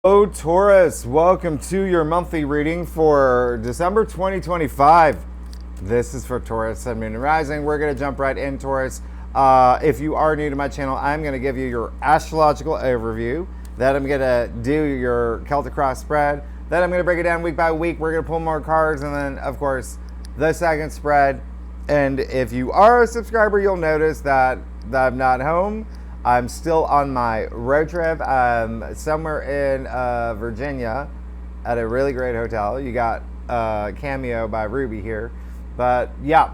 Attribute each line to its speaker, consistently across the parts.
Speaker 1: Hello Taurus, welcome to your monthly reading for December 2025. This is for Taurus, Sun, Moon, and Rising. We're going to jump right in, Taurus. If you are new to my channel, I'm going to give you your astrological overview. Then I'm going to do your Celtic cross spread. Then I'm going to break it down week by week. We're going to pull more cards, and then, of course, the second spread. And if you are a subscriber, you'll notice that I'm not home. I'm still on my road trip. Somewhere in Virginia at a really great hotel. You got Cameo by Ruby here. But yeah,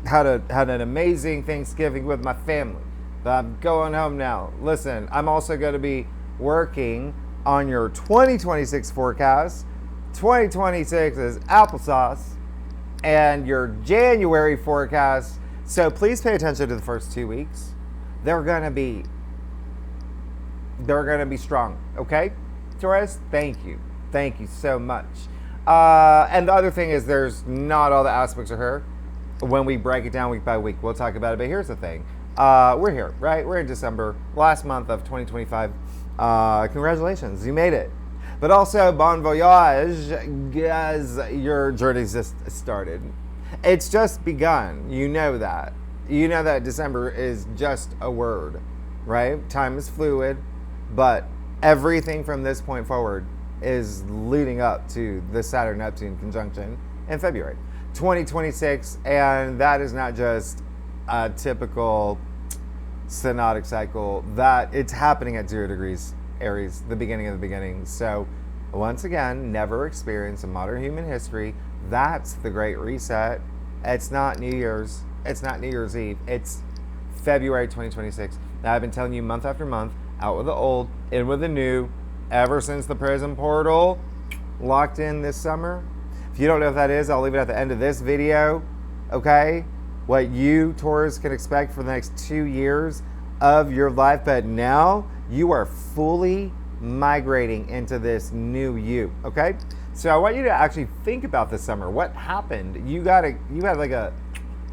Speaker 1: had an amazing Thanksgiving with my family. But I'm going home now. Listen, I'm also going to be working on your 2026 forecast. 2026 is applesauce. And your January forecast. So please pay attention to the first 2 weeks. They're gonna be strong, okay? Taurus, thank you so much. And the other thing is, there's not all the aspects of her when we break it down week by week. We'll talk about it, but here's the thing. We're here, right? We're in December, last month of 2025. Congratulations, you made it. But also, bon voyage, as your journey's just started. It's just begun, you know that. You know that December is just a word, right? Time is fluid, but everything from this point forward is leading up to the Saturn-Neptune conjunction in February 2026, and that is not just a typical synodic cycle. That it's happening at 0 degrees Aries, the beginning of the beginning. So once again, never experienced in modern human history. That's the Great Reset. It's not New Year's. It's not New Year's Eve. It's February 2026. Now, I've been telling you month after month, out with the old, in with the new, ever since the prison portal locked in this summer. If you don't know what that is, I'll leave it at the end of this video, okay? What you, Taurus, can expect for the next 2 years of your life. But now, you are fully migrating into this new you, okay? So I want you to actually think about this summer. What happened? You had like a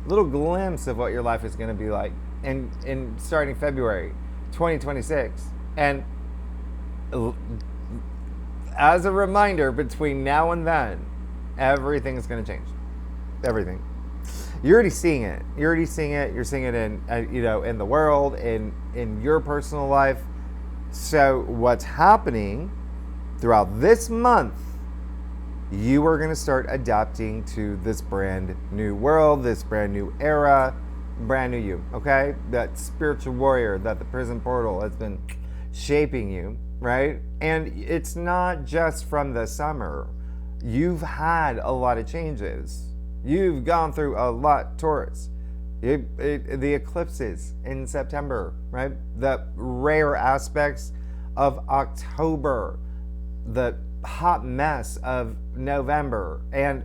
Speaker 1: little glimpse of what your life is going to be like in starting February 2026. And as a reminder, between now and then, everything is going to change. Everything. You're already seeing it. You're seeing it in in the world, in your personal life. So what's happening throughout this month, you are going to start adapting to this brand new world, this brand new era, brand new you, okay? That spiritual warrior, that the prison portal has been shaping you, right? And it's not just from the summer. You've had a lot of changes. You've gone through a lot, Taurus. The eclipses in September, right? The rare aspects of October, the hot mess of November, and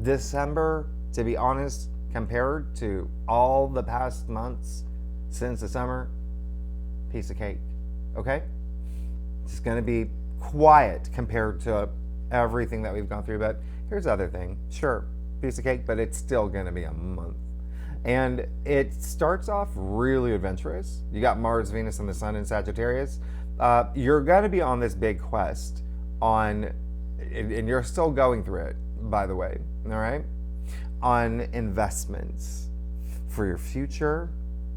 Speaker 1: December, to be honest, compared to all the past months since the summer, piece of cake, okay? It's going to be quiet compared to everything that we've gone through. But here's the other thing. Sure, piece of cake, but it's still going to be a month. And it starts off really adventurous. You got Mars, Venus, and the Sun in Sagittarius. You're going to be on this big quest and you're still going through it, by the way, all right? On investments for your future.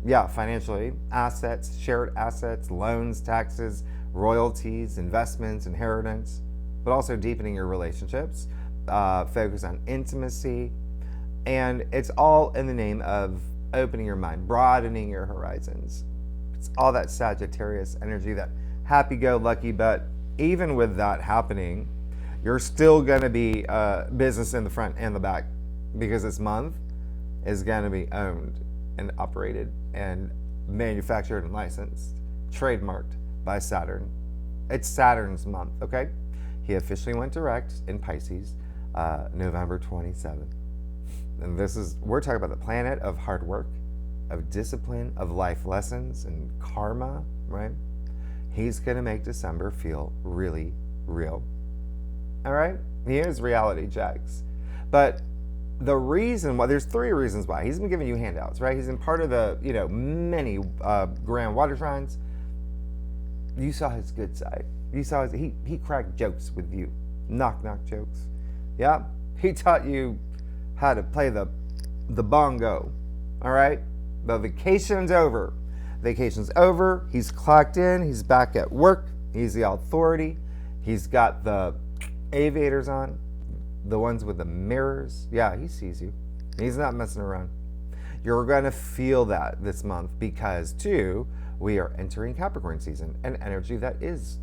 Speaker 1: Yeah, financially, assets, shared assets, loans, taxes, royalties, investments, inheritance, but also deepening your relationships, focus on intimacy. And it's all in the name of opening your mind, broadening your horizons. It's all that Sagittarius energy, that happy-go-lucky. But even with that happening, you're still going to be business in the front and the back, because this month is going to be owned and operated and manufactured and licensed, trademarked by Saturn. It's Saturn's month, okay? He officially went direct in Pisces November 27th. And we're talking about the planet of hard work, of discipline, of life lessons and karma, right? He's going to make December feel really real. All right? He is reality checks. But the reason why, there's 3 reasons why. He's been giving you handouts, right? He's been part of the, many grand water shrines. You saw his good side. You saw he cracked jokes with you, knock jokes. Yeah, he taught you how to play the bongo. All right, the vacation's over. Vacation's over. He's clocked in. He's back at work. He's the authority. He's got the aviators on, the ones with the mirrors. Yeah, he sees you. He's not messing around. You're going to feel that this month because, too, we are entering Capricorn season, an energy that is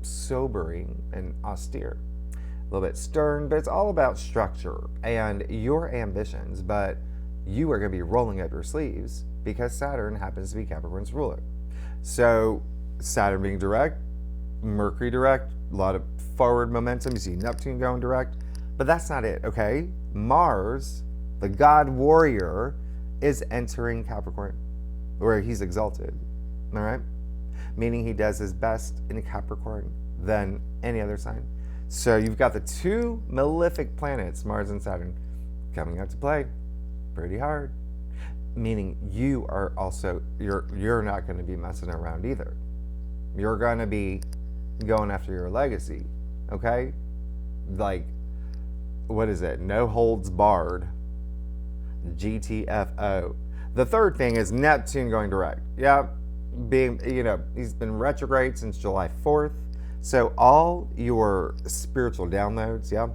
Speaker 1: sobering and austere. A little bit stern, but it's all about structure and your ambitions. But you are going to be rolling up your sleeves because Saturn happens to be Capricorn's ruler. So Saturn being direct, Mercury direct, a lot of forward momentum. You see Neptune going direct, but that's not it, okay? Mars, the god warrior, is entering Capricorn, where he's exalted, all right? Meaning he does his best in Capricorn than any other sign. So you've got the two malefic planets, Mars and Saturn, coming out to play pretty hard. Meaning you are also, you're not going to be messing around either. You're going to be going after your legacy, okay? Like, what is it? No holds barred. GTFO. The third thing is Neptune going direct. Yeah, being, he's been retrograde since July 4th. So all your spiritual downloads, yeah,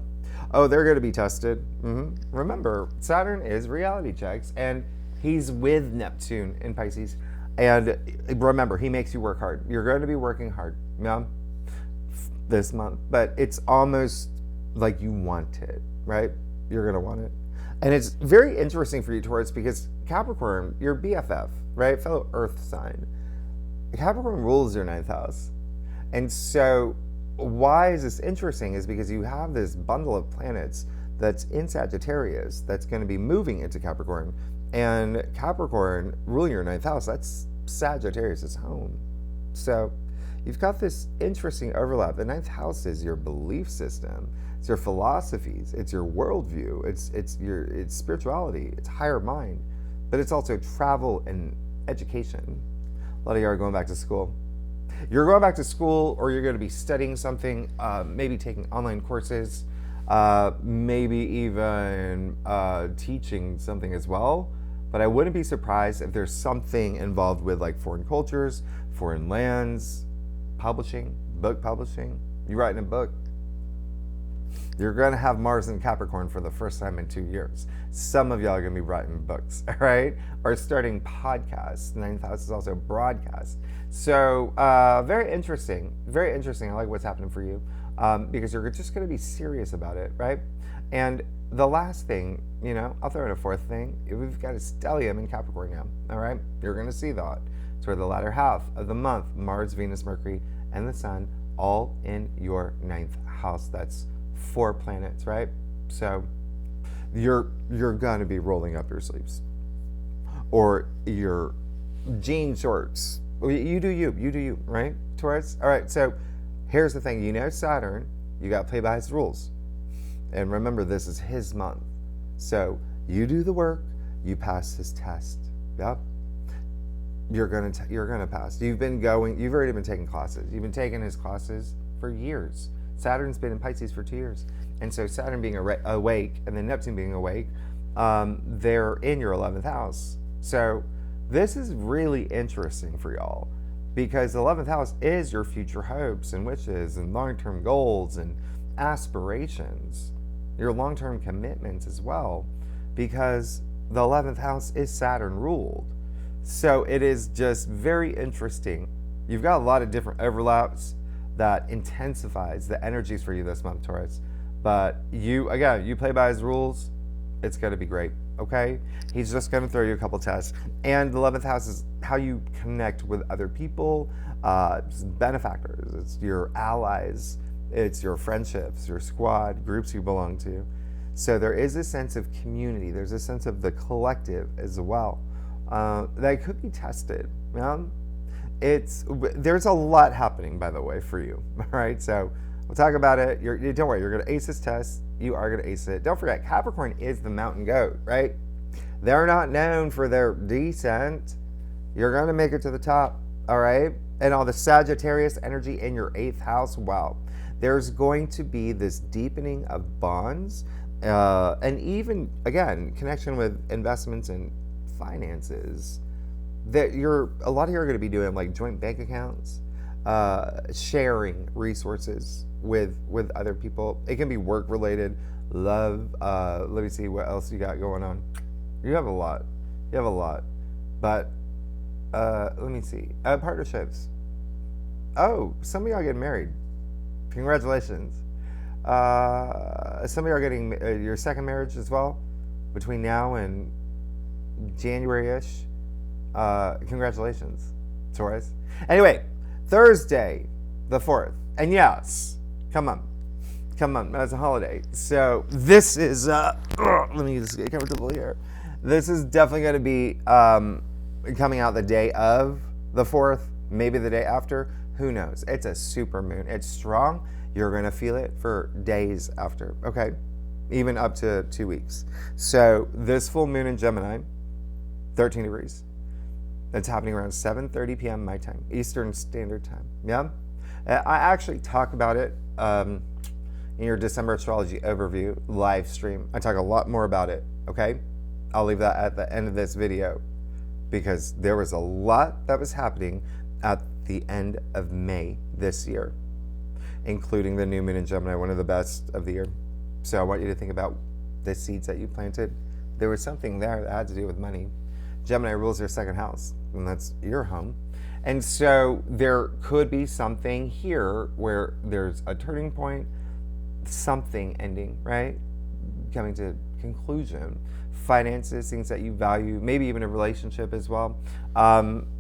Speaker 1: oh, they're going to be tested. Remember, Saturn is reality checks, and he's with Neptune in Pisces. And remember, he makes you work hard. You're going to be working hard, yeah, this month. But it's almost like you want it, right? You're going to want it. And it's very interesting for you, Taurus, because Capricorn, your BFF, right? Fellow Earth sign. Capricorn rules your 9th house. And so why is this interesting is because you have this bundle of planets that's in Sagittarius that's going to be moving into Capricorn. And Capricorn ruling your 9th house, that's Sagittarius' home. So you've got this interesting overlap. The 9th house is your belief system. It's your philosophies. It's your worldview. It's spirituality. It's higher mind. But it's also travel and education. A lot of you are going back to school. You're going back to school, or you're going to be studying something, maybe taking online courses, maybe even teaching something as well. But I wouldn't be surprised if there's something involved with like foreign cultures, foreign lands, publishing, book publishing. You writing a book. You're going to have Mars in Capricorn for the first time in 2 years. Some of y'all are going to be writing books, all right? Or starting podcasts. 9th house is also broadcast. So very interesting. Very interesting. I like what's happening for you because you're just going to be serious about it, right? And the last thing, I'll throw in a fourth thing. We've got a stellium in Capricorn now, all right? You're going to see that. Toward the latter half of the month, Mars, Venus, Mercury, and the Sun all in your 9th house. That's 4 planets, right? So you're gonna be rolling up your sleeves or your jean shorts. You do you, right, Taurus? All right, so here's the thing. Saturn, you got to play by his rules. And remember, this is his month. So you do the work, you pass his test. Yep. You're gonna pass. You've already been taking classes. You've been taking his classes for years. Saturn's been in Pisces for 2 years. And so Saturn being awake and then Neptune being awake, they're in your 11th house. So this is really interesting for y'all because the 11th house is your future hopes and wishes and long-term goals and aspirations, your long-term commitments as well, because the 11th house is Saturn ruled. So it is just very interesting. You've got a lot of different overlaps that intensifies the energies for you this month, Taurus. But you play by his rules, it's going to be great, okay? He's just going to throw you a couple tests. And the 11th house is how you connect with other people, benefactors, it's your allies, it's your friendships, your squad, groups you belong to. So there is a sense of community, there's a sense of the collective as well that could be tested. There's a lot happening, by the way, for you. All right, so we'll talk about it. Don't worry, you're going to ace this test. You are going to ace it. Don't forget, Capricorn is the mountain goat, right? They're not known for their descent. You're going to make it to the top. all right? And all the Sagittarius energy in your 8th house, wow. There's going to be this deepening of bonds, and even, again, connection with investments and finances. That a lot of you are going to be doing like joint bank accounts, sharing resources with other people. It can be work related, love. Let me see what else you got going on. You have a lot. But let me see. Partnerships. Oh, some of y'all getting married. Congratulations. Some of you are getting your second marriage as well between now and January-ish. Congratulations, Taurus. Anyway, Thursday, the 4th. And yes, come on, that's a holiday. So this is, let me just get comfortable here. This is definitely going to be coming out the day of the 4th, maybe the day after. Who knows? It's a super moon. It's strong. You're going to feel it for days after, okay? Even up to 2 weeks. So this full moon in Gemini, 13 degrees. It's happening around 7:30 p.m. my time, Eastern Standard Time. Yeah? I actually talk about it in your December astrology overview live stream. I talk a lot more about it, okay? I'll leave that at the end of this video because there was a lot that was happening at the end of May this year, including the new moon in Gemini, one of the best of the year. So I want you to think about the seeds that you planted. There was something there that had to do with money. Gemini rules your 2nd house, and that's your home. And so there could be something here where there's a turning point, something ending, right? Coming to conclusion. Finances, things that you value, maybe even a relationship as well.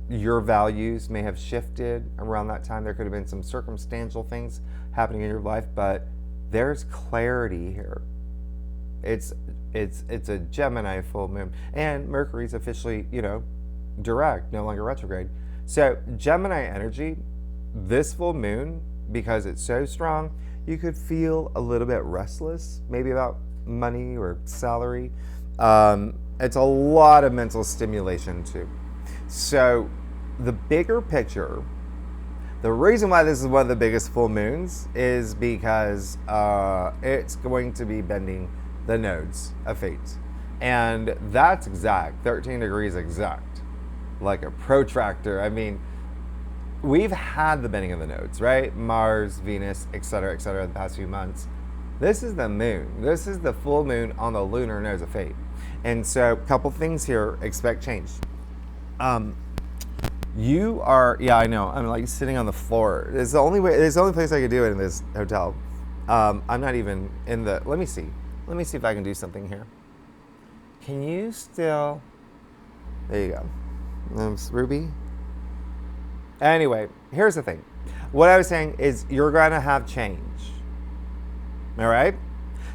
Speaker 1: Your values may have shifted around that time. There could have been some circumstantial things happening in your life, but there's clarity here. It's a Gemini full moon, and Mercury's officially, direct, no longer retrograde. So Gemini energy, this full moon, because it's so strong, you could feel a little bit restless, maybe about money or salary. It's a lot of mental stimulation too. So the bigger picture, the reason why this is one of the biggest full moons is because it's going to be bending the nodes of fate. And that's exact, 13 degrees exact, like a protractor. I mean, we've had the bending of the nodes, right? Mars, Venus, etc., the past few months. This is the moon. This is the full moon on the lunar nodes of fate. And so, a couple things here, expect change. You are, yeah, I know, I'm like sitting on the floor. It's the only place I could do it in this hotel. I'm not even in the, let me see if I can do something here. Can you still, there you go. Ruby. Anyway, here's the thing. What I was saying is you're gonna have change. All right?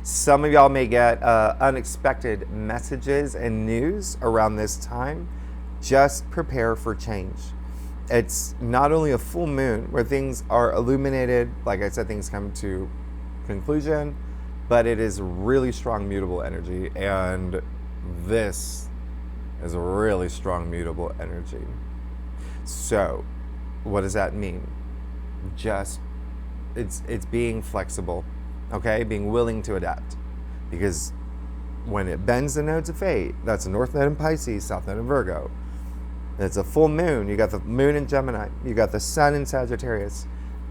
Speaker 1: Some of y'all may get unexpected messages and news around this time. Just prepare for change. It's not only a full moon where things are illuminated, like I said, things come to conclusion, but it is really strong mutable energy, and this is a really strong mutable energy. So, what does that mean? Just, it's being flexible, okay? Being willing to adapt. Because when it bends the nodes of fate, that's the North Node in Pisces, South Node in Virgo. It's a full moon. You got the moon in Gemini. You got the sun in Sagittarius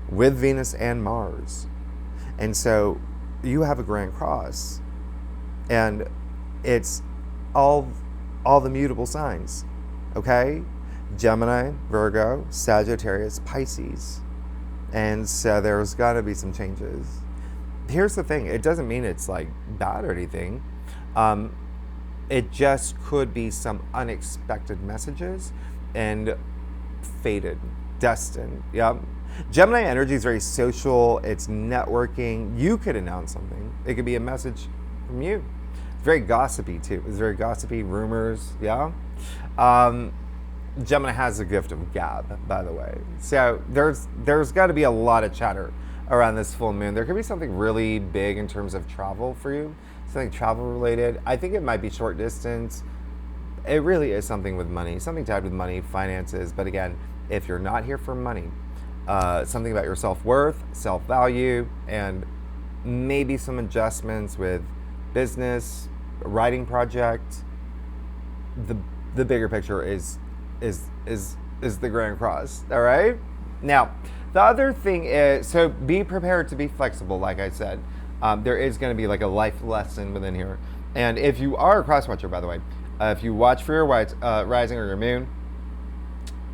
Speaker 1: with Venus and Mars. And so you have a grand cross. And it's all the mutable signs, okay? Gemini, Virgo, Sagittarius, Pisces. And so there's got to be some changes. Here's the thing. It doesn't mean it's like bad or anything. It just could be some unexpected messages and fated, destined. Yeah. Gemini energy is very social. It's networking. You could announce something. It could be a message from you. It's very gossipy too. It's very gossipy, rumors. Yeah. Gemini has the gift of gab, by the way. So there's got to be a lot of chatter around this full moon. There could be something really big in terms of travel for you, something travel related. I think it might be short distance. It really is something with money, something tied with money, finances. But again, If you're not here for money, something about your self-worth, self-value, and maybe some adjustments with business, writing project. The bigger picture is the Grand Cross. All right. Now, the other thing is, so be prepared to be flexible. Like I said, there is going to be like a life lesson within here. And if you are a cross watcher, by the way, if you watch for your rising or your moon,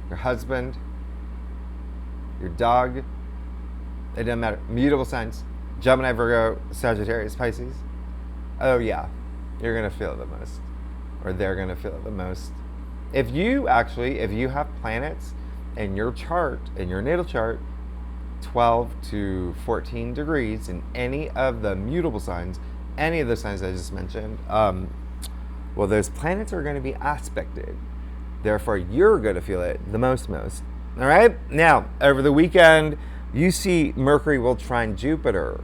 Speaker 1: your husband, your dog, it doesn't matter. Mutable signs, Gemini, Virgo, Sagittarius, Pisces. Oh yeah, you're gonna feel it the most, or they're gonna feel it the most. If you have planets in your chart, in your natal chart, 12 to 14 degrees in any of the mutable signs, any of the signs I just mentioned, well, those planets are going to be aspected. Therefore, you're going to feel it the most. All right? Now, over the weekend, you see Mercury will trine Jupiter.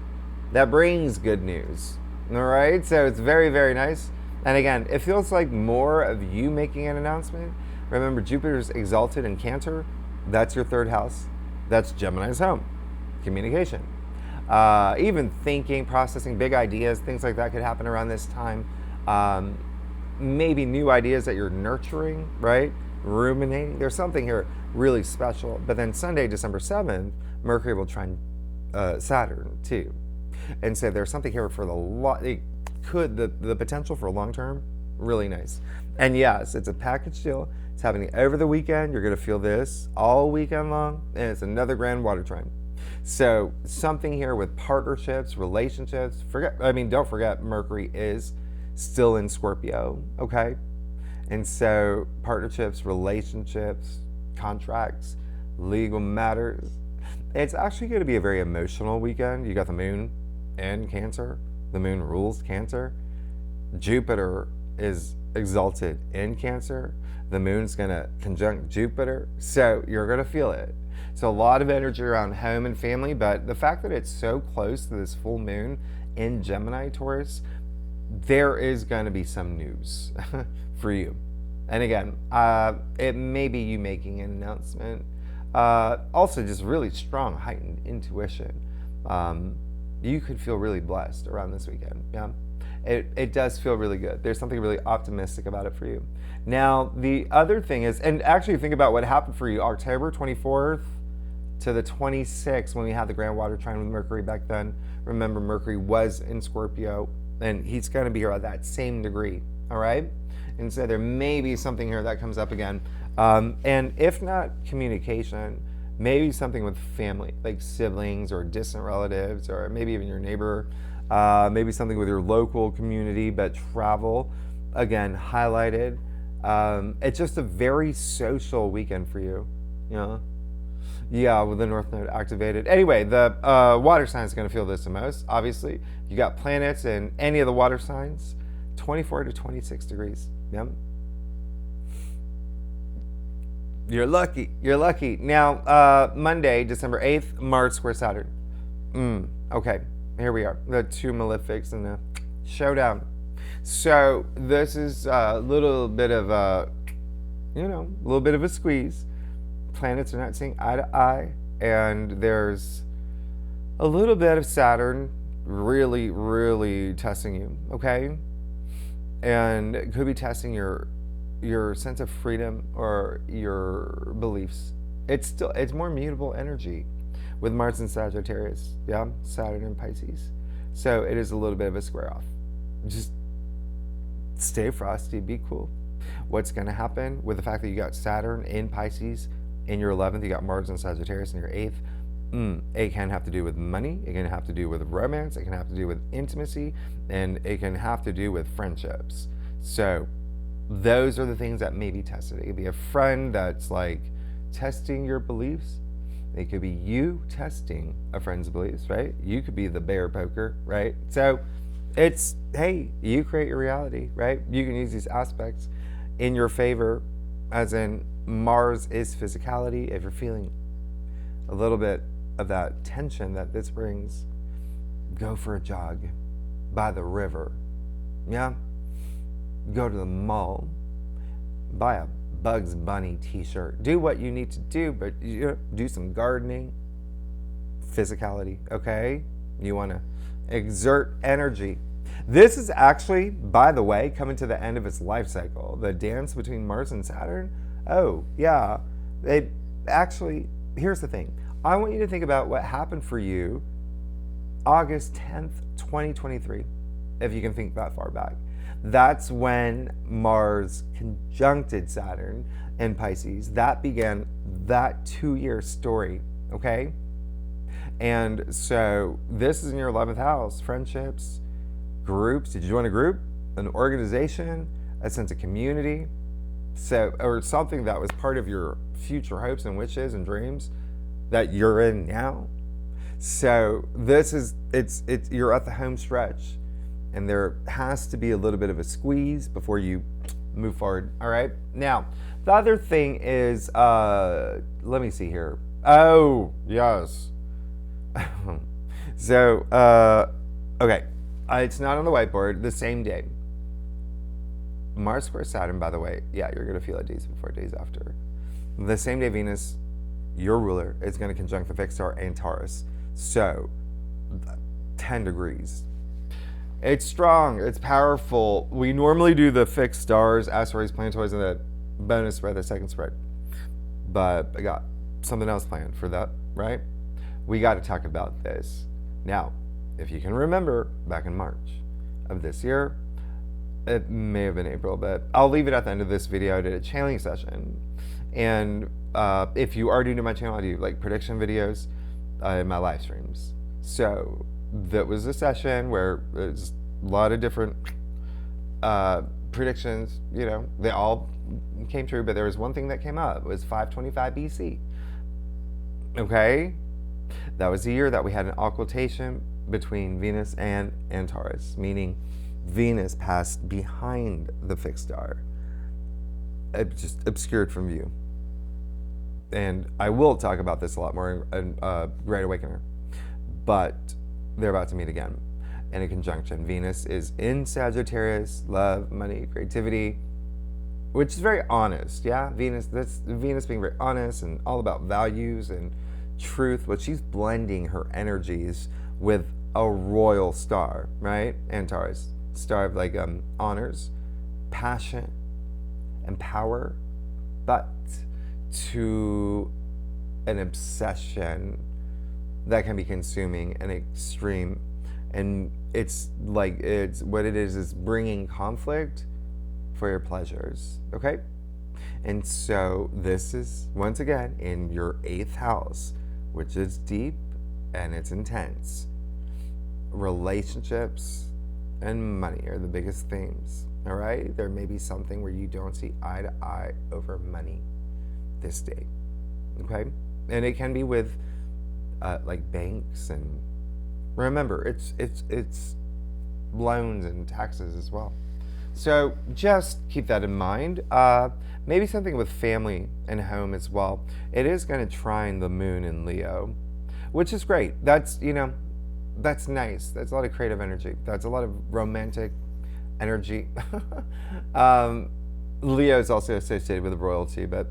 Speaker 1: That brings good news. All right? So it's very, very nice. And again, it feels like more of you making an announcement. Remember, Jupiter's exalted in Cancer. That's your third house. That's Gemini's home. Communication. Even thinking, processing big ideas, things like that could happen around this time. Maybe new ideas that you're nurturing, right? Ruminating. There's something here really special. But then Sunday, December 7th, Mercury will trine Saturn too. And so there's something here for the potential for long term, really nice. And yes, it's a package deal. It's happening over the weekend. You're going to feel this all weekend long. And it's another grand water trine. So something here with partnerships, relationships. Don't forget Mercury is still in Scorpio, okay? And so partnerships, relationships, contracts, legal matters. It's actually going to be a very emotional weekend. You got the moon in Cancer. The moon rules Cancer. Jupiter is exalted in Cancer. The moon's going to conjunct Jupiter. So you're going to feel it. So a lot of energy around home and family, but the fact that it's so close to this full moon in Gemini, Taurus, there is going to be some news for you. And again, it may be you making an announcement. Also, just really strong, heightened intuition. You could feel really blessed around this weekend. Yeah, it does feel really good. There's something really optimistic about it for you. Now, the other thing is, and actually think about what happened for you October 24th to the 26th when we had the grand water trine with Mercury back then. Remember, Mercury was in Scorpio, and he's going to be here at that same degree, all right? And so there may be something here that comes up again. And if not communication, maybe something with family, like siblings or distant relatives, or maybe even your neighbor, maybe something with your local community, but travel, again, highlighted. It's just a very social weekend for you, you know? Yeah, with the North Node activated. Anyway, the water sign is going to feel this the most, obviously. You got planets in any of the water signs, 24 to 26 degrees. Yep. You're lucky. You're lucky. Now, Monday, December 8th, Mars square Saturn. Okay, here we are. The two malefics and the showdown. So this is a little bit of a, squeeze. Planets are not seeing eye to eye, and there's a little bit of Saturn really, really testing you, okay? And it could be testing your sense of freedom or your beliefs. It's more mutable energy with Mars and Sagittarius, yeah? Saturn and Pisces. So it is a little bit of a square off. Just stay frosty, be cool. What's going to happen with the fact that you got Saturn in Pisces in your 11th, you got Mars and Sagittarius in your 8th, it can have to do with money, it can have to do with romance, it can have to do with intimacy, and it can have to do with friendships. So those are the things that may be tested. It could be a friend that's like testing your beliefs. It could be you testing a friend's beliefs, right? You could be the bear poker, right? So it's, hey, you create your reality, right? You can use these aspects in your favor, as in Mars is physicality. If you're feeling a little bit of that tension that this brings, go for a jog by the river. Yeah? Go to the mall, buy a Bugs Bunny t-shirt. Do what you need to do, but do some gardening, physicality, okay? You want to exert energy. This is actually, by the way, coming to the end of its life cycle. The dance between Mars and Saturn, oh, yeah. It actually, here's the thing. I want you to think about what happened for you August 10th, 2023, if you can think that far back. That's when Mars conjuncted Saturn in Pisces. That began that 2-year story, okay? And so this is in your 11th house, friendships, groups. Did you join a group, an organization, a sense of community? So, or something that was part of your future hopes and wishes and dreams that you're in now. So this is, it's you're at the home stretch, and there has to be a little bit of a squeeze before you move forward. All right. Now, the other thing is, let me see here. Oh, yes. So, okay. It's not on the whiteboard. The same day. Mars square Saturn, by the way. Yeah, you're going to feel it days before, days after. The same day Venus, your ruler, is going to conjunct the fixed star and Taurus. So, 10 degrees. It's strong. It's powerful. We normally do the fixed stars, asteroids, planetoids, and the bonus spread, the second spread. But I got something else planned for that, right? We got to talk about this. Now, if you can remember, back in March of this year, it may have been April, but I'll leave it at the end of this video. I did a channeling session. And if you are new to my channel, I do like prediction videos in my live streams. So that was a session where there's a lot of different predictions, you know, they all came true, but there was one thing that came up. It was 525 BC. Okay? That was the year that we had an occultation between Venus and Taurus, meaning Venus passed behind the fixed star. It just obscured from view. And I will talk about this a lot more in Great Awakener. But they're about to meet again in a conjunction. Venus is in Sagittarius, love, money, creativity, which is very honest, yeah? Venus being very honest and all about values and truth, but she's blending her energies with a royal star, right? And Taurus, star of like honors, passion, and power, but to an obsession that can be consuming and extreme. And it's like, it's what it is bringing conflict for your pleasures, okay? And so this is, once again, in your 8th house, which is deep and it's intense. Relationships and money are the biggest themes, all right? There may be something where you don't see eye to eye over money this day, okay? And it can be with like banks, and remember, it's loans and taxes as well. So just keep that in mind. Maybe something with family and home as well. It is going to trine the moon in Leo, which is great. That's, you know, that's nice. That's a lot of creative energy. That's a lot of romantic energy. Leo is also associated with royalty, but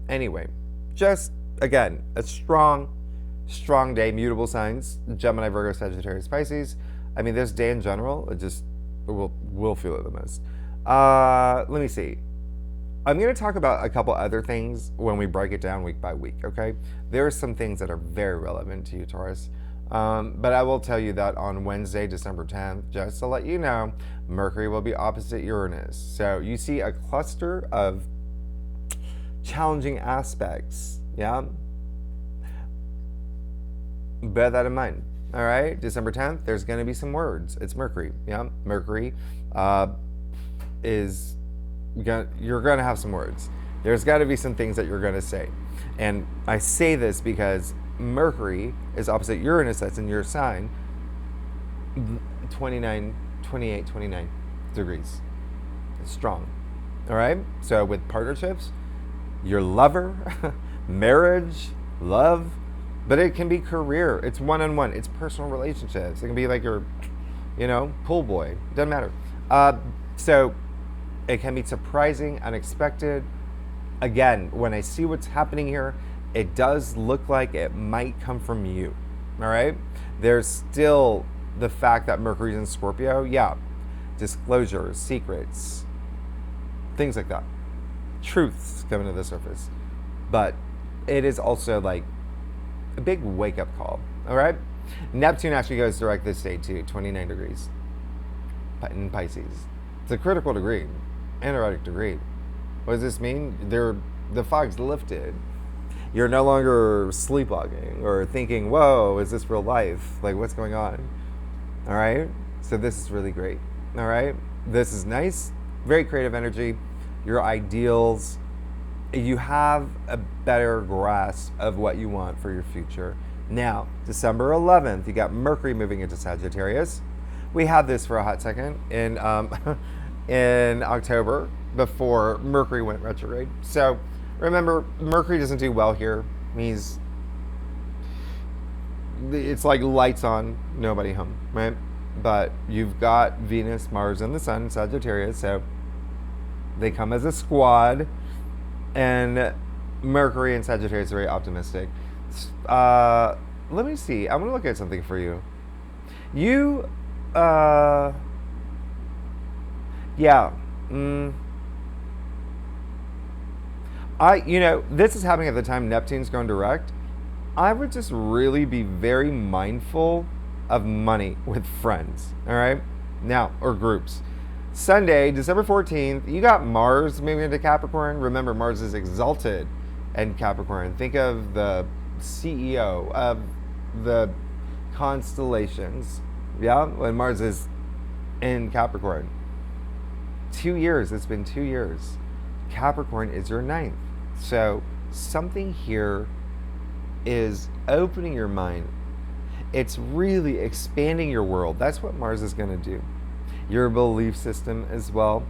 Speaker 1: anyway, just again, a strong day, mutable signs, Gemini, Virgo, Sagittarius, Pisces. I mean, this day in general, it just, we'll feel it the most. Let me see. I'm going to talk about a couple other things when we break it down week by week, okay? There are some things that are very relevant to you, Taurus. But I will tell you that on Wednesday, December 10th, just to let you know, Mercury will be opposite Uranus. So you see a cluster of challenging aspects, yeah? Bear that in mind, all right? December 10th, there's going to be some words. It's Mercury, yeah? Mercury you're going to have some words. There's got to be some things that you're going to say. And I say this because Mercury is opposite Uranus, that's in your sign, 28, 29 degrees. It's strong, all right? So with partnerships, your lover, marriage, love, but it can be career. It's one-on-one. It's personal relationships. It can be like your, you know, pool boy. Doesn't matter. So it can be surprising, unexpected, again, when I see what's happening here, it does look like it might come from you. All right? There's still the fact that Mercury's in Scorpio. Yeah. Disclosures, secrets, things like that. Truths coming to the surface. But it is also like a big wake-up call. All right? Neptune actually goes direct this day too, 29 degrees in Pisces. It's a critical degree, energetic degree. What does this mean? The fog's lifted. You're no longer sleepwalking or thinking, whoa, is this real life? Like, what's going on? All right? So this is really great. All right? This is nice. Very creative energy. Your ideals. You have a better grasp of what you want for your future. Now, December 11th, you got Mercury moving into Sagittarius. We had this for a hot second in October before Mercury went retrograde. So remember, Mercury doesn't do well here. It's like lights on, nobody home, right? But you've got Venus, Mars, and the Sun in Sagittarius, so they come as a squad. And Mercury in Sagittarius is very optimistic. Let me see. I'm going to look at something for you. This is happening at the time Neptune's going direct. I would just really be very mindful of money with friends, all right? Now, or groups. Sunday, December 14th, you got Mars moving into Capricorn. Remember, Mars is exalted in Capricorn. Think of the CEO of the constellations, yeah, when Mars is in Capricorn. 2 years, it's been 2 years. Capricorn is your 9th. So something here is opening your mind. It's really expanding your world. That's what Mars is going to do. Your belief system as well.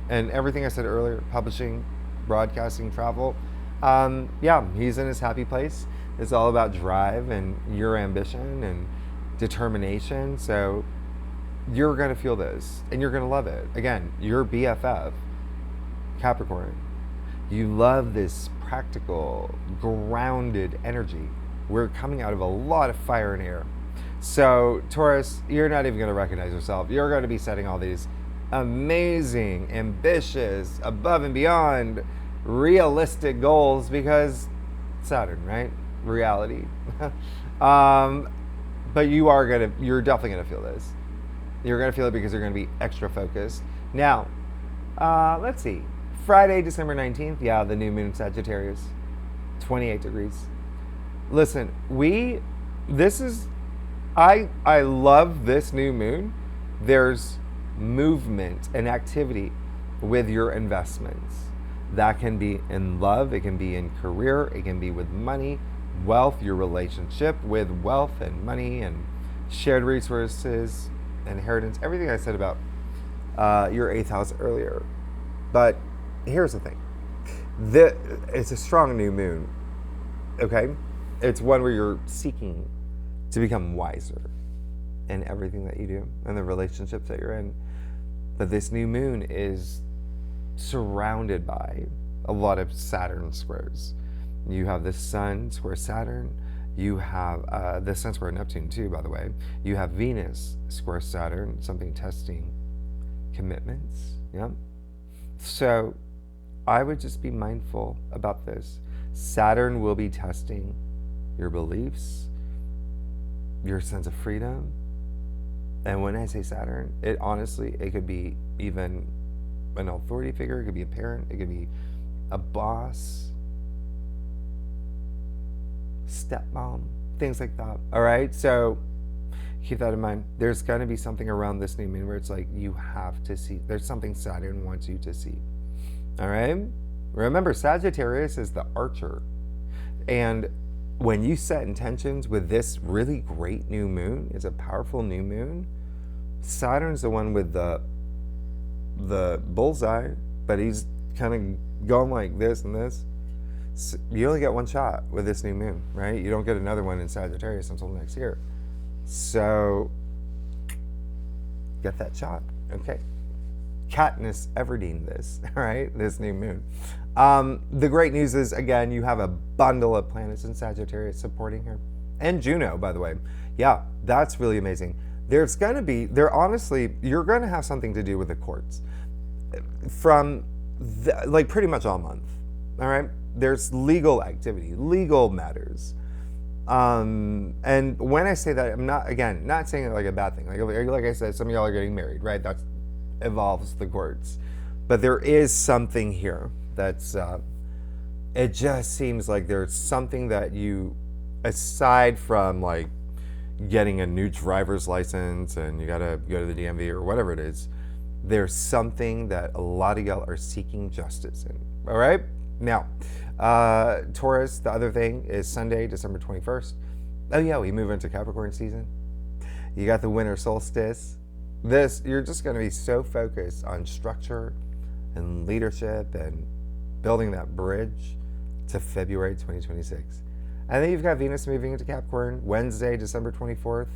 Speaker 1: And everything I said earlier, publishing, broadcasting, travel. He's in his happy place. It's all about drive and your ambition and determination. So you're going to feel this and you're going to love it. Again, your BFF, Capricorn. You love this practical, grounded energy. We're coming out of a lot of fire and air. So, Taurus, you're not even going to recognize yourself. You're going to be setting all these amazing, ambitious, above and beyond realistic goals because Saturn, right? Reality. But you're definitely going to feel this. You're going to feel it because you're going to be extra focused. Now, let's see. Friday, December 19th, the new moon in Sagittarius, 28 degrees. Listen, I love this new moon. There's movement and activity with your investments. That can be in love, it can be in career, it can be with money, wealth, your relationship with wealth and money and shared resources, inheritance, everything I said about your 8th house earlier. But here's the thing. It's a strong new moon, okay? It's one where you're seeking to become wiser in everything that you do and the relationships that you're in. But this new moon is surrounded by a lot of Saturn squares. You have the Sun square Saturn. You have the Sun square Neptune too, by the way. You have Venus square Saturn, something testing commitments. Yeah. So I would just be mindful about this. Saturn will be testing your beliefs, your sense of freedom. And when I say Saturn, it could be even an authority figure, it could be a parent, it could be a boss, stepmom, things like that. All right, so keep that in mind. There's going to be something around this new moon where it's like you have to see. There's something Saturn wants you to see. All right, remember Sagittarius is the archer, and when you set intentions with this really great new moon, it's a powerful new moon. Saturn's the one with the bullseye, but he's kind of going like this and this. So you only get one shot with this new moon, right? You don't get another one in Sagittarius until next year. So get that shot, okay? Katniss Everdeen this, all right, this new moon. The great news is, again, you have a bundle of planets in Sagittarius supporting her. And Juno, by the way. Yeah, that's really amazing. There's going to be, honestly, you're going to have something to do with the courts from, like, pretty much all month, all right? There's legal activity, legal matters. And when I say that, I'm not, again, not saying it like a bad thing. Like I said, some of y'all are getting married, right? That involves the courts. But there is something here that's, it just seems like there's something that you, aside from like getting a new driver's license and you gotta go to the DMV or whatever it is, there's something that a lot of y'all are seeking justice in, all right? Now, Taurus, the other thing is Sunday, December 21st. Oh yeah, we move into Capricorn season. You got the winter solstice. You're just gonna be so focused on structure and leadership and building that bridge to February 2026. And then you've got Venus moving into Capricorn, Wednesday, December 24th.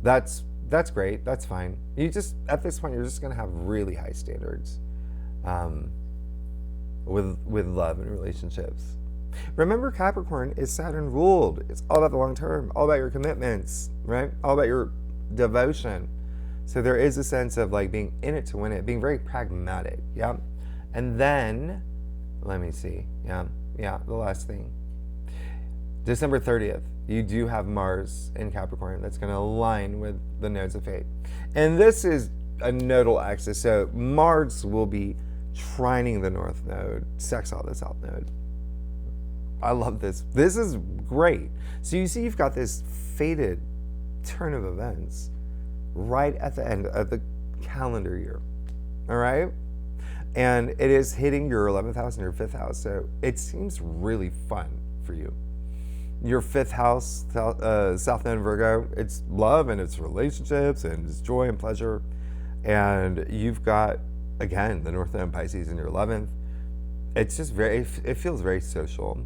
Speaker 1: That's great, that's fine. You just, at this point, you're just gonna have really high standards with love and relationships. Remember, Capricorn is Saturn ruled. It's all about the long term, all about your commitments, right? All about your devotion. So there is a sense of like being in it to win it, being very pragmatic, yeah? And then, let me see, yeah, the last thing. December 30th, you do have Mars in Capricorn that's going to align with the nodes of fate. And this is a nodal axis, so Mars will be trining the North Node, sextile the South Node. I love this. This is great. So you see you've got this fated turn of events right at the end of the calendar year, all right? And it is hitting your 11th house and your 5th house, so it seems really fun for you. Your 5th house, South Node Virgo, it's love and it's relationships and it's joy and pleasure. And you've got, again, the North Node Pisces in your 11th. It's just it feels very social,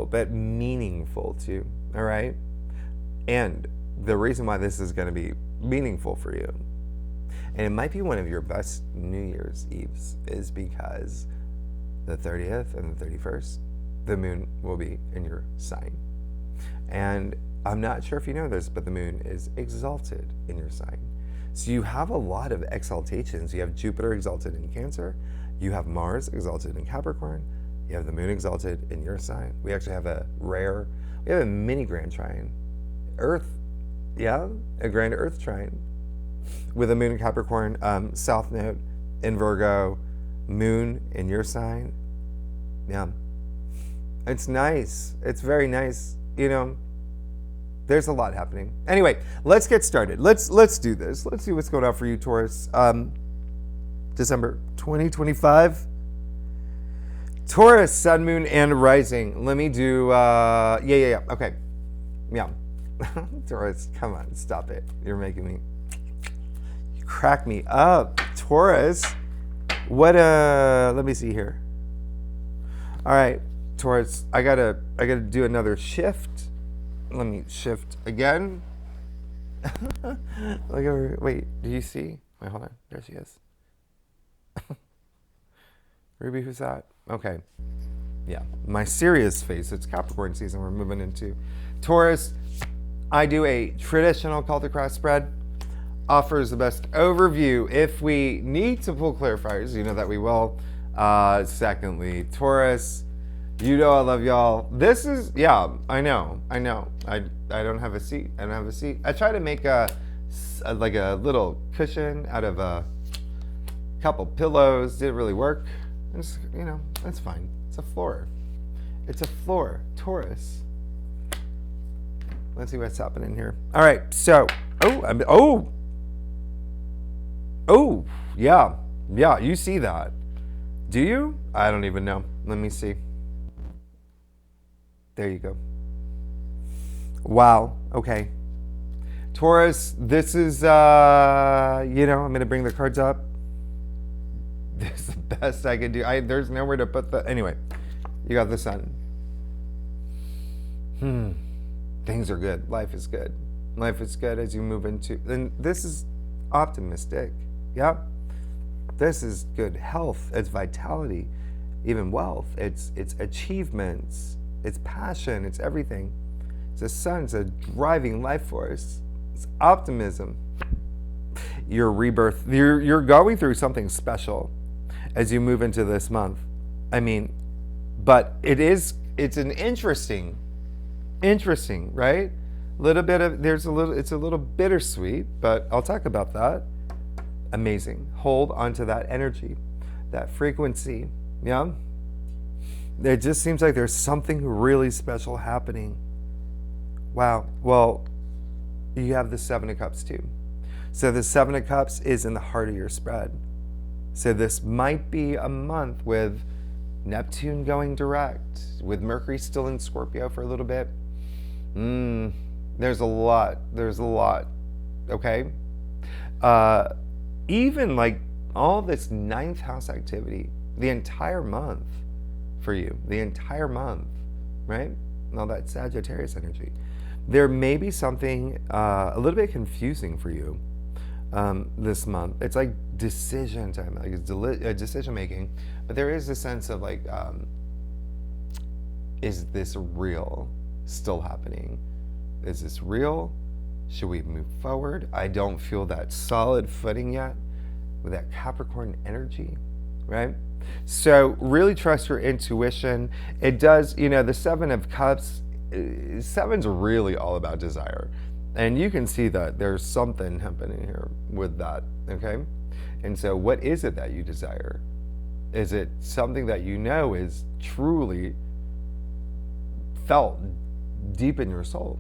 Speaker 1: but meaningful too, all right? And the reason why this is going to be meaningful for you, and it might be one of your best New Year's Eves, is because the 30th and the 31st, the moon will be in your sign. And I'm not sure if you know this, but the moon is exalted in your sign. So you have a lot of exaltations. You have Jupiter exalted in Cancer. You have Mars exalted in Capricorn. You have the moon exalted in your sign. We actually have a mini grand trine. Earth, yeah, a grand Earth trine with a moon in Capricorn, South Node in Virgo, moon in your sign. Yeah. It's nice. It's very nice. You know, there's a lot happening. Anyway, let's get started. Let's do this. Let's see what's going on for you, Taurus. December 2025. Taurus, Sun, Moon, and Rising. Let me do, okay. Yeah. Taurus, come on, stop it. You crack me up. Taurus, let me see here. All right. Taurus, I gotta do another shift. Let me shift again. Wait, do you see? Wait, hold on. There she is. Ruby, who's that? Okay. Yeah, my serious face. It's Capricorn season. We're moving into Taurus. I do a traditional Celtic cross spread. Offers the best overview. If we need to pull clarifiers, you know that we will. Secondly, Taurus. You know I love y'all. This is, yeah, I know. I don't have a seat. I try to make a little cushion out of a couple pillows. Didn't really work. It's, that's fine. It's a floor. Taurus. Let's see what's happening here. All right, so, yeah, you see that. Do you? I don't even know. Let me see. There you go. Wow. Okay. Taurus, this is, I'm going to bring the cards up. This is the best I can do. There's nowhere to put anyway, you got the Sun. Things are good. Life is good. Life is good as you move into, and this is optimistic. Yep. This is good health, it's vitality, even wealth, it's achievements, it's passion, it's everything. It's the sun, it's a driving life force, it's optimism. Your rebirth, you're going through something special as you move into this month. I mean, but it's an interesting, right? It's a little bittersweet, but I'll talk about that. Amazing. Hold onto that energy, that frequency. Yeah. It just seems like there's something really special happening. Wow. Well, you have the Seven of Cups too. So the Seven of Cups is in the heart of your spread. So this might be a month with Neptune going direct, with Mercury still in Scorpio for a little bit. There's a lot. Okay. Even like all this ninth house activity, the entire month for you, the entire month, right? And all that Sagittarius energy. There may be something a little bit confusing for you this month. It's like decision time, like it's decision making, but there is a sense of like, is this real still happening? Is this real? Should we move forward? I don't feel that solid footing yet with that Capricorn energy, right? So really trust your intuition. It does, the Seven of Cups, seven's really all about desire. And you can see that there's something happening here with that, okay? And so what is it that you desire? Is it something that you know is truly felt deep in your soul?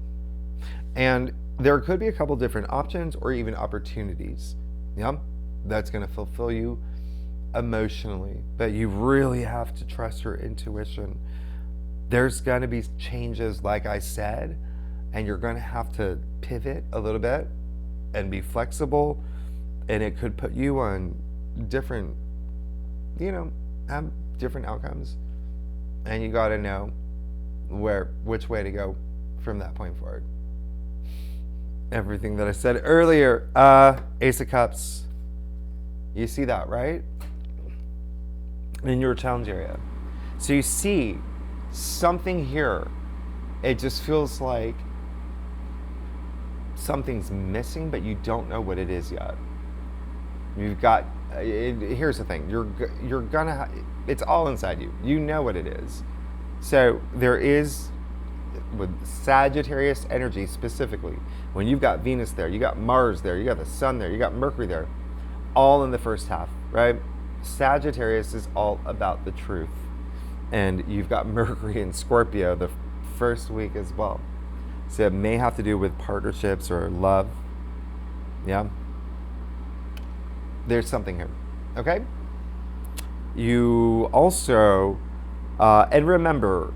Speaker 1: And there could be a couple different options or even opportunities, yeah, that's going to fulfill you emotionally. But you really have to trust your intuition. There's going to be changes, like I said, and you're going to have to pivot a little bit and be flexible, and it could put you on different, have different outcomes, and you got to know which way to go from that point forward. Everything that I said earlier, Ace of Cups, you see that, right? In your challenge area. So you see something here. It just feels like something's missing, but you don't know what it is yet. You've got, here's the thing, you're gonna, it's all inside you. You know what it is. So there is, with Sagittarius energy specifically, when you've got Venus there, you got Mars there, you got the Sun there, you got Mercury there, all in the first half, right? Sagittarius is all about the truth. And you've got Mercury in Scorpio the first week as well. So it may have to do with partnerships or love. Yeah. There's something here. Okay? You also, and remember,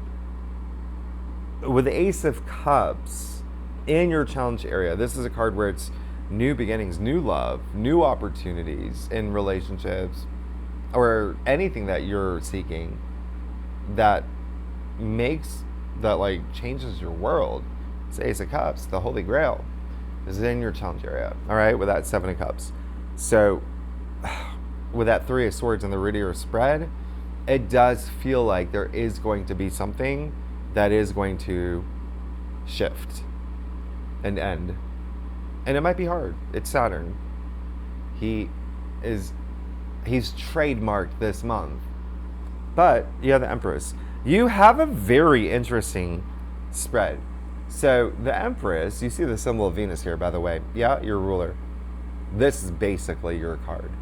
Speaker 1: with the Ace of Cups in your challenge area, this is a card where it's new beginnings, new love, new opportunities in relationships, or anything that you're seeking that changes your world. It's Ace of Cups, the Holy Grail, is in your challenge area, all right, with that Seven of Cups. So with that Three of Swords and the root of your spread, it does feel like there is going to be something that is going to shift and end. And it might be hard. It's Saturn. He's trademarked this month. But you have the Empress. You have a very interesting spread. So the Empress, you see the symbol of Venus here, by the way. Yeah, your ruler. This is basically your card.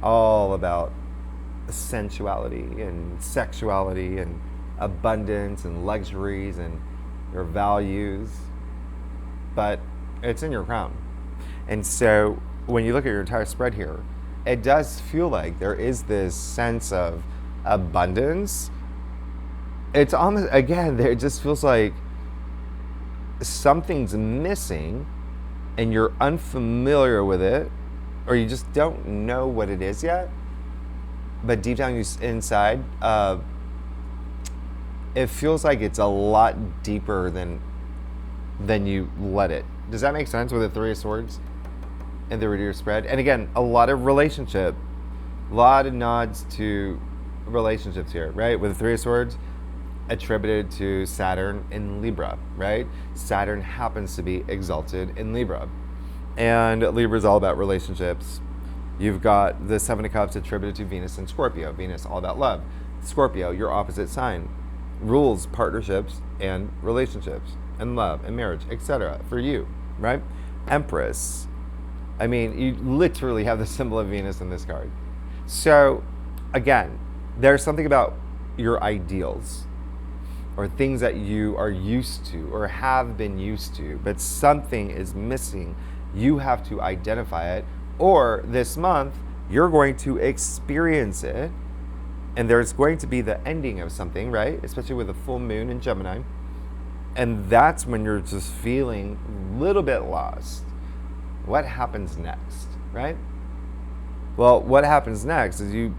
Speaker 1: All about sensuality and sexuality and abundance and luxuries and your values. But it's in your crown. And so when you look at your entire spread here, it does feel like there is this sense of abundance. It's almost, again, it just feels like something's missing and you're unfamiliar with it, or you just don't know what it is yet. But deep down inside, it feels like it's a lot deeper than you let it. Does that make sense with the Three of Swords and the root of your spread? And again, a lot of relationship A lot of nods to relationships here, right? With the Three of Swords, attributed to Saturn in Libra, right? Saturn happens to be exalted in Libra. And Libra is all about relationships. You've got the Seven of Cups attributed to Venus and Scorpio. Venus, all about love. Scorpio, your opposite sign, rules partnerships and relationships and love and marriage, etc. for you, right? Empress. I mean, you literally have the symbol of Venus in this card. So, again, there's something about your ideals or things that you are used to or have been used to, but something is missing. You have to identify it, or this month, you're going to experience it, and there's going to be the ending of something, right? Especially with a full moon in Gemini. And that's when you're just feeling a little bit lost. What happens next, right? Well, what happens next is you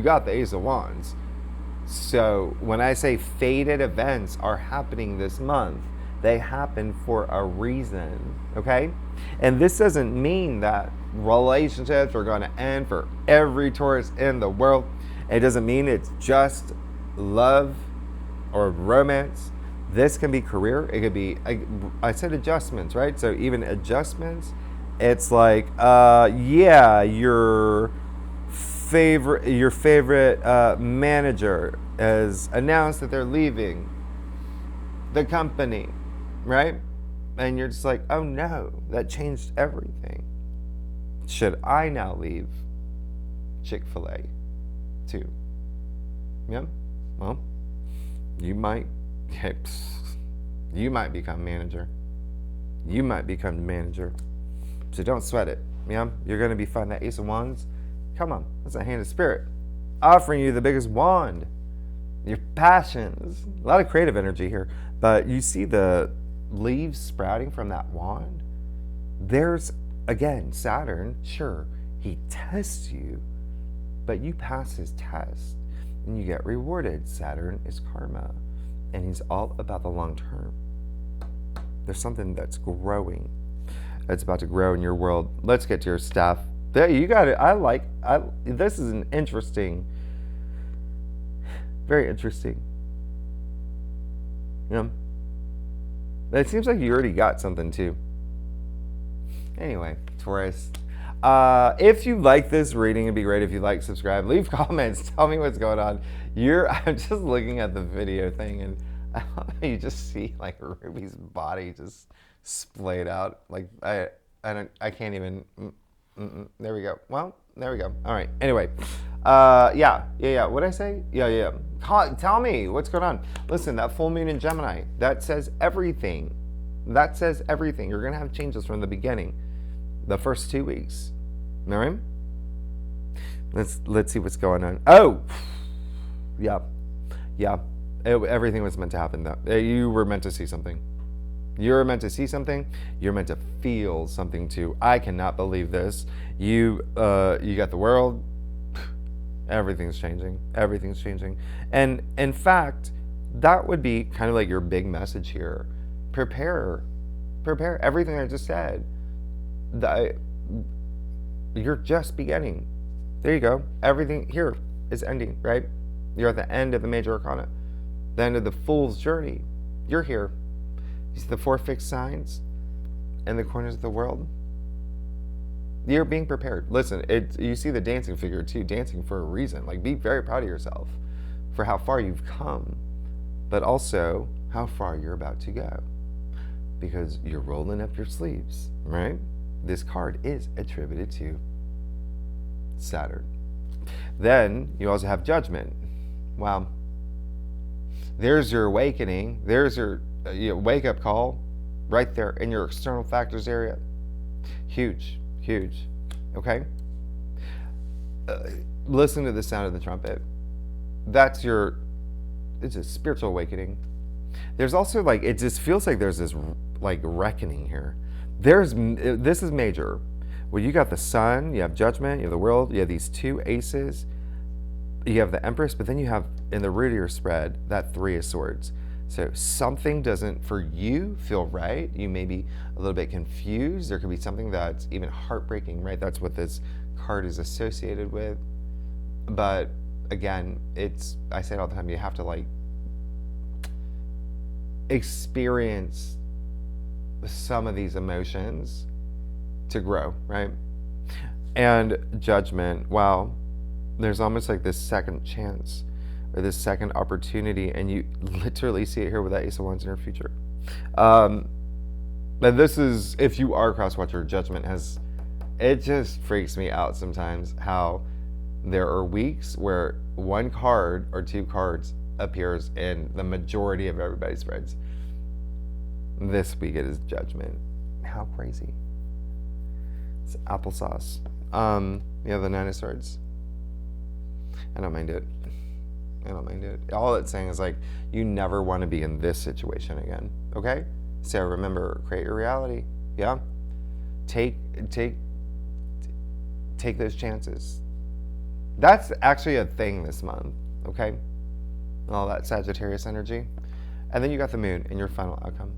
Speaker 1: got the Ace of Wands. So when I say fated events are happening this month, they happen for a reason, okay? And this doesn't mean that relationships are going to end for every Taurus in the world. It doesn't mean it's just love or romance. This can be career. It could be, I said adjustments, right? So even adjustments, it's like, yeah, your favorite manager has announced that they're leaving the company, right? And you're just like, oh no, that changed everything. Should I now leave Chick-fil-A too? Yeah, well, you might become manager. You might become manager. So don't sweat it. Yeah, you're going to be fine. That Ace of Wands, come on, that's a hand of spirit. Offering you the biggest wand. Your passions. A lot of creative energy here. But you see the leaves sprouting from that wand? There's, again, Saturn, sure, he tests you, but you pass his test and you get rewarded. Saturn is karma, and he's all about the long term. There's something that's growing. It's about to grow in your world. Let's get to your stuff. There, you got it. This is an interesting, very interesting. You know, but it seems like you already got something too. Anyway, Taurus. If you like this reading, it'd be great if you like, subscribe, leave comments, tell me what's going on. I'm just looking at the video thing, and you just see like Ruby's body just splayed out. Like I can't even. There we go. Well, there we go. All right. Anyway, yeah. What'd I say? Yeah. Tell me what's going on. Listen, that full moon in Gemini, that says everything. That says everything. You're gonna have changes from the beginning, the first 2 weeks. All right. Let's see what's going on. Oh, yeah. Everything was meant to happen. Though you were meant to see something. You're meant to see something. You're meant to feel something too. I cannot believe this. You got the world. Everything's changing. Everything's changing. And in fact, that would be kind of like your big message here. Prepare everything I just said. You're just beginning. There you go. Everything here is ending, right? You're at the end of the major arcana, the end of the fool's journey. You're here. You see the 4 fixed signs in the corners of the world? You're being prepared. Listen, you see the dancing figure too, dancing for a reason. Like, be very proud of yourself for how far you've come, but also how far you're about to go, because you're rolling up your sleeves, right? This card is attributed to Saturn. Then you also have Judgment. Wow. There's your awakening. There's your wake-up call right there in your external factors area. Huge. Okay? Listen to the sound of the trumpet. It's a spiritual awakening. There's also it just feels like there's this reckoning here. This is major. Well, you got the sun, you have Judgment, you have the world, you have these 2 aces, you have the Empress, but then you have in the root of your spread that 3 of Swords. So something doesn't, for you, feel right. You may be a little bit confused. There could be something that's even heartbreaking, right? That's what this card is associated with. But again, I say it all the time, you have to like experience some of these emotions to grow, right? And judgment, wow, there's almost like this second chance or this second opportunity, and you literally see it here with that Ace of Wands in your future. But this is, if you are a cross watcher, judgment it just freaks me out sometimes how there are weeks where one card or two cards appears in the majority of everybody's spreads. This week it is judgment. How crazy. It's applesauce. The Nine of Swords. I don't mind it. All it's saying is like, you never want to be in this situation again. Okay? So remember, create your reality. Yeah? Take those chances. That's actually a thing this month. Okay? All that Sagittarius energy. And then you got the moon in your final outcome.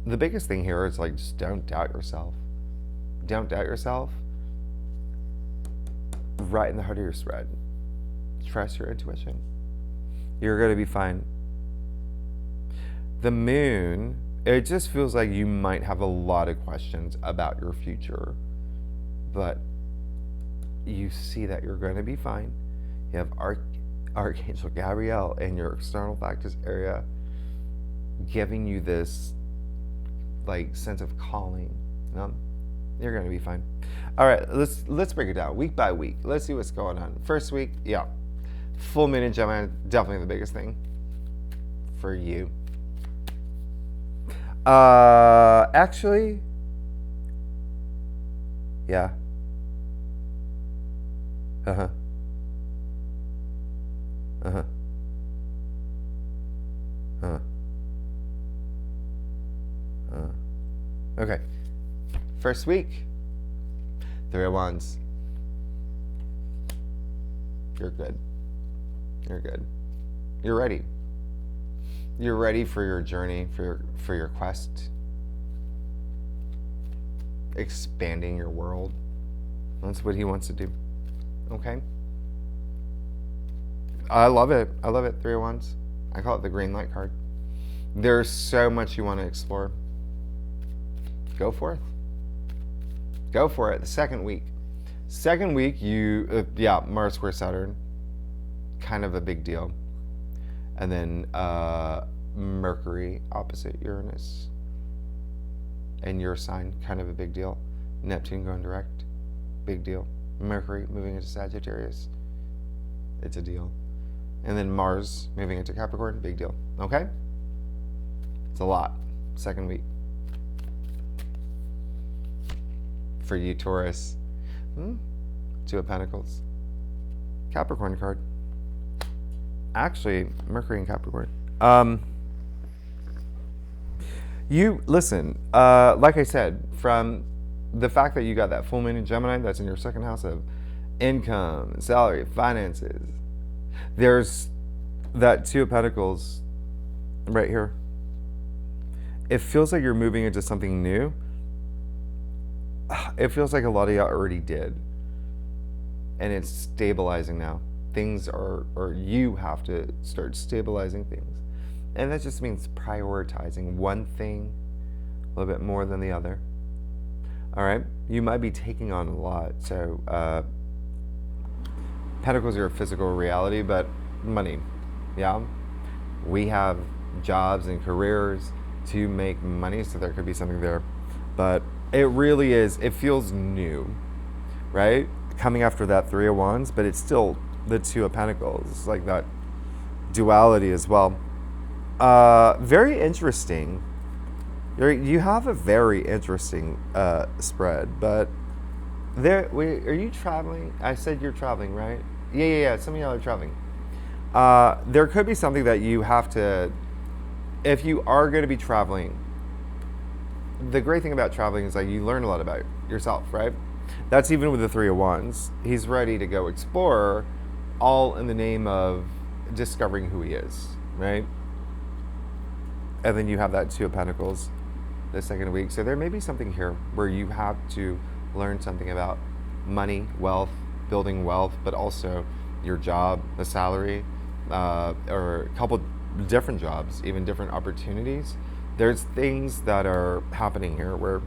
Speaker 1: The biggest thing here is like, just don't doubt yourself. Don't doubt yourself. Right in the heart of your spread. Trust your intuition. You're going to be fine. The moon, it just feels like you might have a lot of questions about your future, but you see that you're going to be fine. You have Archangel Gabriel in your external factors area giving you this like sense of calling. You're going to be fine. All right, let's break it down week by week. Let's see what's going on. First week, yeah, full moon in Gemini, definitely the biggest thing for you. Actually, yeah. Okay. First week, Three of Wands. You're good. You're good. You're ready. You're ready for your journey, for your quest. Expanding your world. That's what he wants to do. Okay? I love it. I love it. Three of Wands. I call it the green light card. There's so much you want to explore. Go forth. Go for it. The second week. Second week, Mars square Saturn. Kind of a big deal. And then Mercury opposite Uranus. And your sign, kind of a big deal. Neptune going direct. Big deal. Mercury moving into Sagittarius. It's a deal. And then Mars moving into Capricorn. Big deal. Okay? It's a lot. Second week. For you, Taurus. Two of Pentacles. Capricorn card. Actually, Mercury and Capricorn. You, listen, like I said, from the fact that you got that full moon in Gemini, that's in your second house of income, salary, finances. There's that Two of Pentacles right here. It feels like you're moving into something new. It feels like a lot of y'all already did. And it's stabilizing now. Things are, or you have to start stabilizing things. And that just means prioritizing one thing a little bit more than the other. All right? You might be taking on a lot. So, Pentacles are a physical reality, but money, yeah? We have jobs and careers to make money, so there could be something there. But it really is, it feels new, right? Coming after that Three of Wands, but it's still the Two of Pentacles. It's like that duality as well. Very interesting. You have a very interesting spread, but are you traveling? I said you're traveling, right? Yeah. Some of y'all are traveling. There could be something that you have to, if you are going to be traveling, the great thing about traveling is like you learn a lot about yourself, right? That's even with the Three of Wands. He's ready to go explore, all in the name of discovering who he is, right? And then you have that Two of Pentacles the second week. So there may be something here where you have to learn something about money, wealth, building wealth, but also your job, the salary, or a couple different jobs, even different opportunities. There's things that are happening here where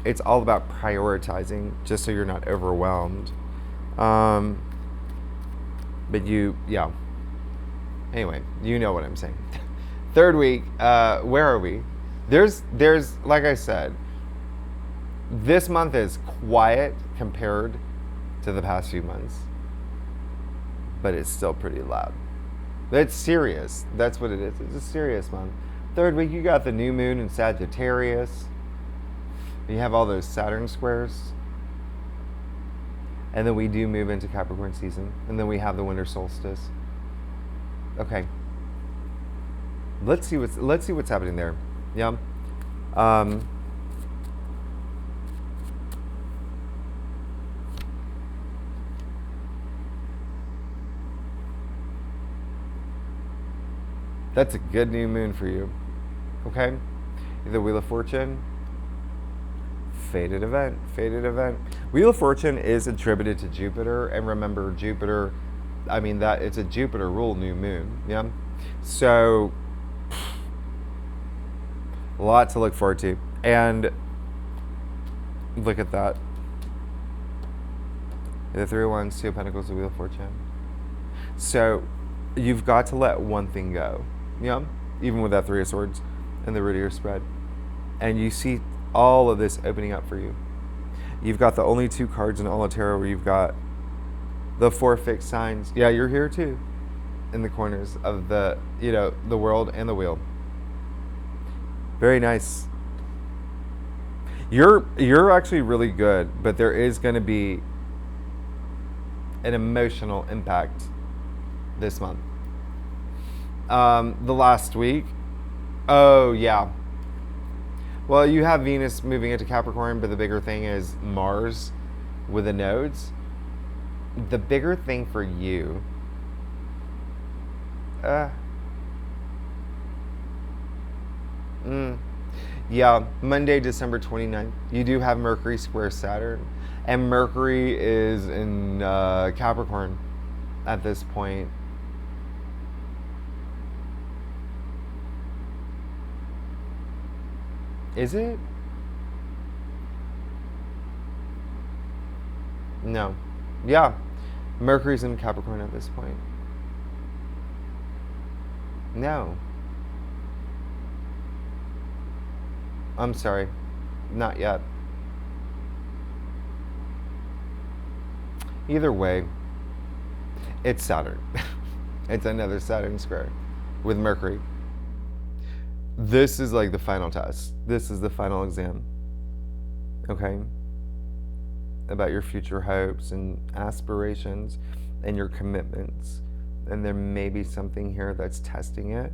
Speaker 1: it's all about prioritizing just so you're not overwhelmed. But yeah. Anyway, you know what I'm saying. Third week, where are we? There's, like I said, this month is quiet compared to the past few months, but it's still pretty loud. It's serious. That's what it is. It's a serious month. Third week, you got the new moon in Sagittarius. You have all those Saturn squares. And then we do move into Capricorn season. And then we have the winter solstice. Okay. Let's see what's happening there. Yeah. That's a good new moon for you. Okay? The Wheel of Fortune. Fated event. Fated event. Wheel of Fortune is attributed to Jupiter. And remember, Jupiter, I mean, that it's a Jupiter ruled new moon. Yeah? So, a lot to look forward to. And look at that. The Three of Wands, Two of Pentacles, the Wheel of Fortune. So, you've got to let one thing go. Yeah, even with that Three of Swords and the root of your spread. And you see all of this opening up for you. You've got the only two cards in all of tarot where you've got the four fixed signs. Yeah, you're here too. In the corners of the, the world and the wheel. Very nice. You're actually really good, but there is going to be an emotional impact this month. The last week. Oh, yeah. Well, you have Venus moving into Capricorn, but the bigger thing is Mars with the nodes. The bigger thing for you. Yeah, Monday, December 29th. You do have Mercury square Saturn. And Mercury is in Capricorn at this point. Is it? No. Yeah. Mercury's in Capricorn at this point. No. I'm sorry. Not yet. Either way, it's Saturn. It's another Saturn square with Mercury. This is like the final test. This is the final exam. Okay? About your future hopes and aspirations and your commitments. And there may be something here that's testing it.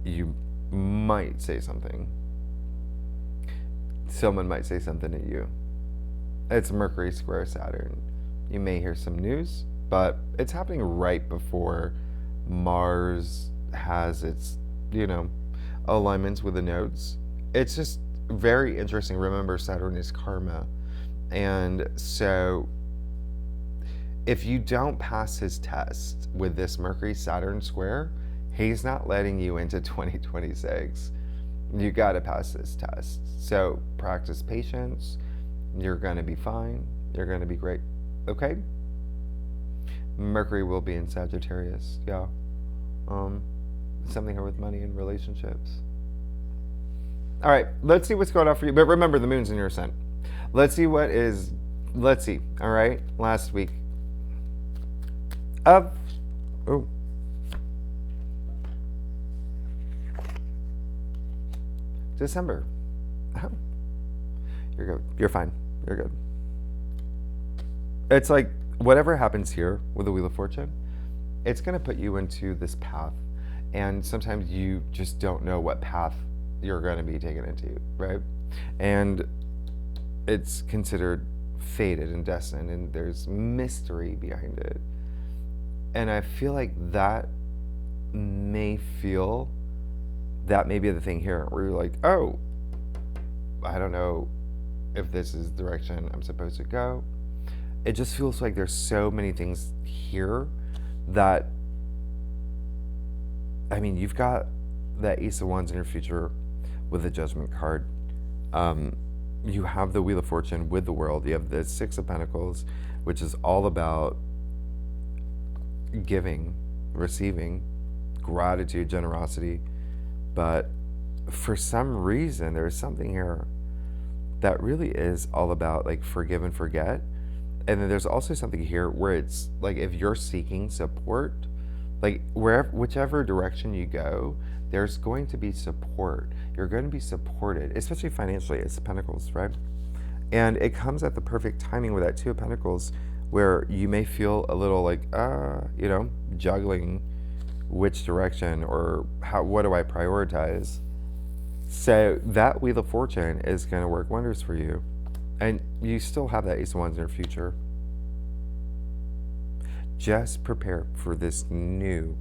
Speaker 1: You might say something. Someone might say something to you. It's Mercury square Saturn. You may hear some news, but it's happening right before Mars has its alignments with the nodes. It's just very interesting. Remember, Saturn is karma. And so if you don't pass his test with this Mercury Saturn square, he's not letting you into 2026. You got to pass this test. So practice patience. You're going to be fine. You're going to be great. Okay? Mercury will be in Sagittarius. Yeah. Something here with money and relationships. All right, let's see what's going on for you. But remember, the moon's in your ascent. Let's see. All right, last week of December. You're good. You're fine. You're good. It's like whatever happens here with the Wheel of Fortune, it's going to put you into this path. And sometimes you just don't know what path you're going to be taken into, right? And it's considered fated and destined, and there's mystery behind it. And I feel like that may be the thing here, where you're like, oh, I don't know if this is the direction I'm supposed to go. It just feels like there's so many things here that, I mean, you've got that Ace of Wands in your future with the Judgment card. You have the Wheel of Fortune with the World. You have the Six of Pentacles, which is all about giving, receiving, gratitude, generosity. But for some reason, there's something here that really is all about like forgive and forget. And then there's also something here where it's like if you're seeking support, like whichever direction you go, there's going to be support. You're going to be supported, especially financially. It's Pentacles, right? And it comes at the perfect timing with that Two of Pentacles, where you may feel a little like, juggling which direction or what do I prioritize. So that Wheel of Fortune is going to work wonders for you. And you still have that Ace of Wands in your future. Just prepare for this new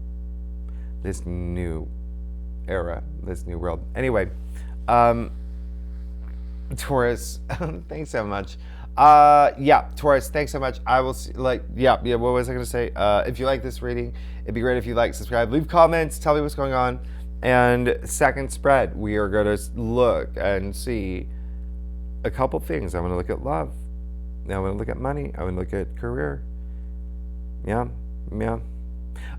Speaker 1: era, this new world. Anyway, Taurus, thanks so much. Taurus, thanks so much. I will see, what was I going to say? If you like this reading, it'd be great if you like, subscribe, leave comments, tell me what's going on. And second spread, we are going to look and see a couple things. I'm going to look at love. Now I'm going to look at money. I'm going to look at career. Yeah.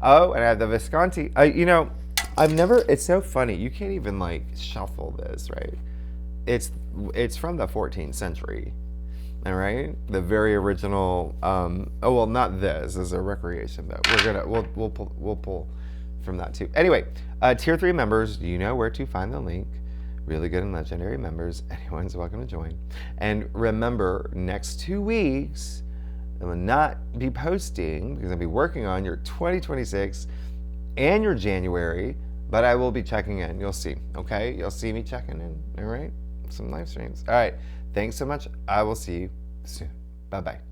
Speaker 1: Oh, and I have the Visconti. It's so funny. You can't even like shuffle this, right? It's from the 14th century. All right, the very original. Not this. This is a recreation though. We'll pull from that too. Anyway, tier 3 members, you know where to find the link. Really good and legendary members. Anyone's welcome to join. And remember, next 2 weeks, I will not be posting because I'll be working on your 2026 and your January, but I will be checking in. You'll see, okay? You'll see me checking in, all right? Some live streams. All right, thanks so much. I will see you soon. Bye-bye.